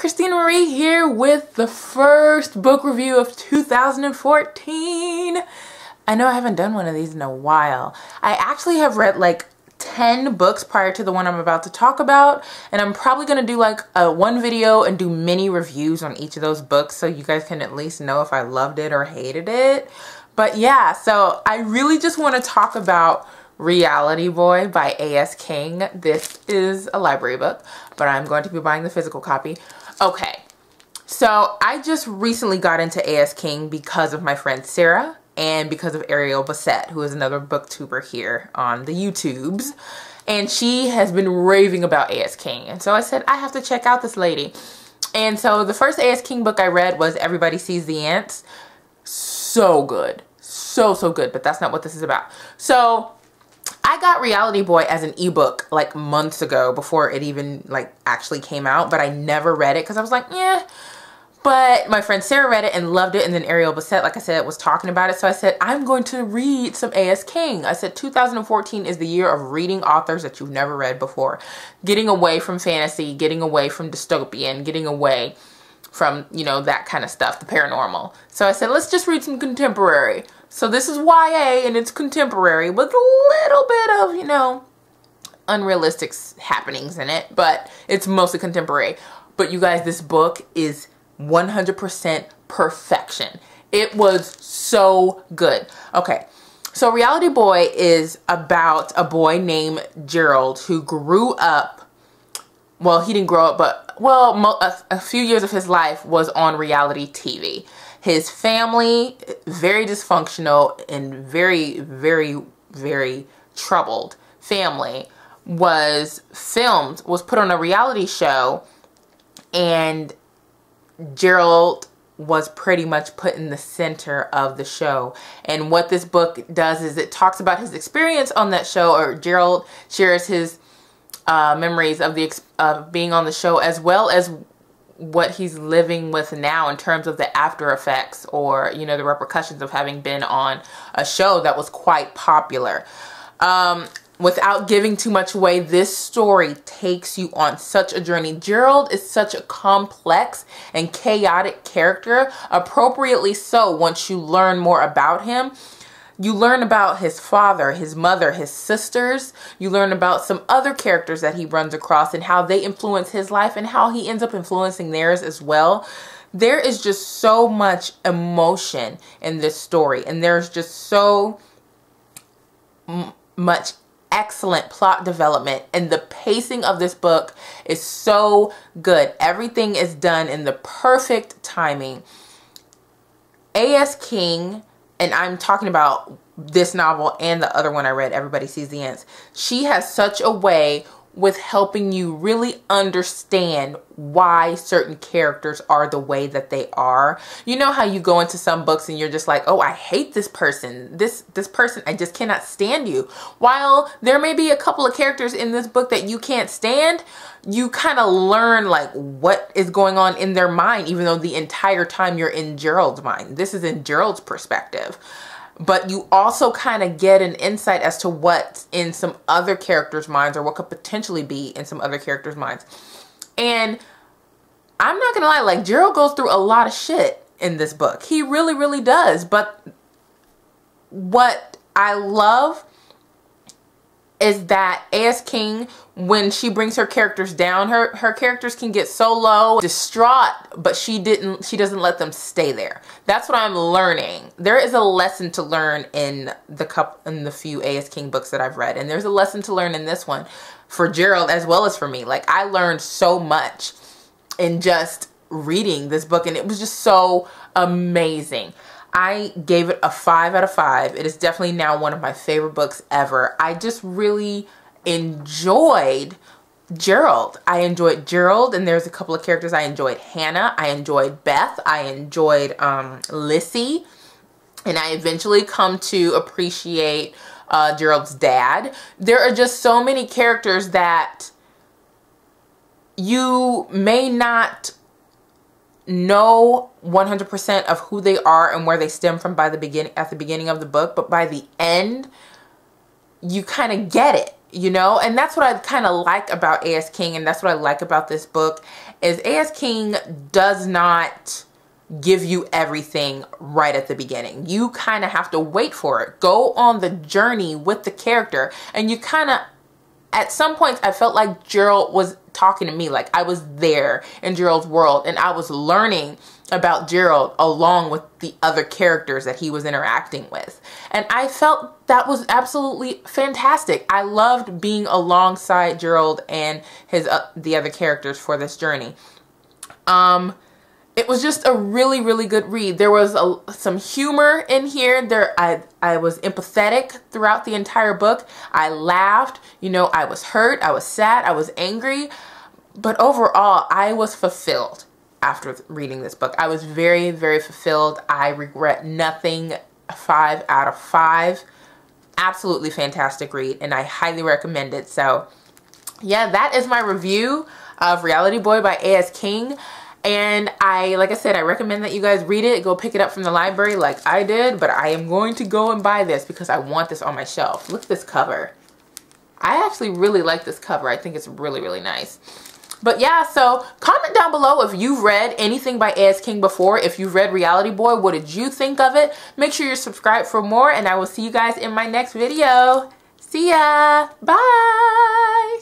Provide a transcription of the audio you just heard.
Christina Marie here with the first book review of 2014. I know I haven't done one of these in a while. I actually have read like 10 books prior to the one I'm about to talk about, and I'm probably going to do like one video and do mini reviews on each of those books so you guys can at least know if I loved it or hated it. But yeah, so I really just want to talk about Reality Boy by A.S. King. This is a library book, but I'm going to be buying the physical copy. Okay, so I just recently got into A.S. King because of my friend Sarah and because of Ariel Bassett, who is another booktuber here on the YouTubes. And she has been raving about A.S. King. And so I said, I have to check out this lady. And so the first A.S. King book I read was Everybody Sees the Ants. So good. So good. But that's not what this is about. So I got Reality Boy as an ebook like months ago before it even like actually came out, but I never read it because I was like, yeah. But my friend Sarah read it and loved it, and then Ariel Bassett, like I said, was talking about it. So I said, I'm going to read some A.S. King. I said 2014 is the year of reading authors that you've never read before. Getting away from fantasy, getting away from dystopian, getting away from, you know, that kind of stuff, the paranormal. So I said, let's just read some contemporary. So this is YA and it's contemporary with a little bit of, you know, unrealistic happenings in it, but it's mostly contemporary. But you guys, this book is 100% perfection. It was so good. Okay, so Reality Boy is about a boy named Gerald who grew up, well, he didn't grow up, but, well, a few years of his life was on reality TV. His family, very dysfunctional and very troubled family, was put on a reality show, and Gerald was pretty much put in the center of the show. And what this book does is it talks about his experience on that show, or Gerald shares his memories of being on the show, as well as what he's living with now in terms of the after effects, or, you know, the repercussions of having been on a show that was quite popular. Without giving too much away, this story takes you on such a journey. Gerald is such a complex and chaotic character, appropriately so. Once you learn more about him, you learn about his father, his mother, his sisters. You learn about some other characters that he runs across and how they influence his life and how he ends up influencing theirs as well. There is just so much emotion in this story, and there's just so much excellent plot development, and the pacing of this book is so good. Everything is done in the perfect timing. A.S. King, and I'm talking about this novel and the other one I read, Everybody Sees the Ants, she has such a way with helping you really understand why certain characters are the way that they are. You know how you go into some books and you're just like, oh, I hate this person. This person, I just cannot stand you. While there may be a couple of characters in this book that you can't stand, you kind of learn like what is going on in their mind, even though the entire time you're in Gerald's mind. This is in Gerald's perspective. But you also kind of get an insight as to what's in some other characters' minds, or what could potentially be in some other characters' minds. And I'm not gonna lie, like, Gerald goes through a lot of shit in this book. He really does. But what I love is that A.S. King, when she brings her characters down, her characters can get so low, distraught, but she doesn't let them stay there. That's what I'm learning. There is a lesson to learn in the few A.S. King books that I've read, and there's a lesson to learn in this one for Gerald as well as for me. Like, I learned so much in just reading this book, and it was just so amazing. I gave it a 5 out of 5. It is definitely now one of my favorite books ever. I just really enjoyed Gerald. I enjoyed Gerald, and there's a couple of characters. I enjoyed Hannah. I enjoyed Beth. I enjoyed Lissy. And I eventually come to appreciate Gerald's dad. There are just so many characters that you may not know 100% of who they are and where they stem from at the beginning of the book, but by the end you kind of get it. you know? And that's what I kind of like about A.S. King, and that's what I like about this book, is A.S. King does not give you everything right at the beginning. You kind of have to wait for it. Go on the journey with the character, and you kind of, at some points, I felt like Gerald was talking to me, like I was there in Gerald's world, and I was learning about Gerald along with the other characters that he was interacting with. And I felt that was absolutely fantastic. I loved being alongside Gerald and his the other characters for this journey. It was just a really, really good read. There was some humor in here. I was empathetic throughout the entire book. I laughed, you know, I was hurt, I was sad, I was angry. But overall, I was fulfilled after reading this book. I was very, very fulfilled. I regret nothing. 5 out of 5. Absolutely fantastic read, and I highly recommend it. So yeah, that is my review of Reality Boy by A.S. King. And like I said, I recommend that you guys read it. Go pick it up from the library like I did. But I am going to go and buy this because I want this on my shelf. Look at this cover. I actually really like this cover. I think it's really, really nice. But yeah, so comment down below if you've read anything by A.S. King before. If you've read Reality Boy, what did you think of it? Make sure you're subscribed for more. And I will see you guys in my next video. See ya. Bye.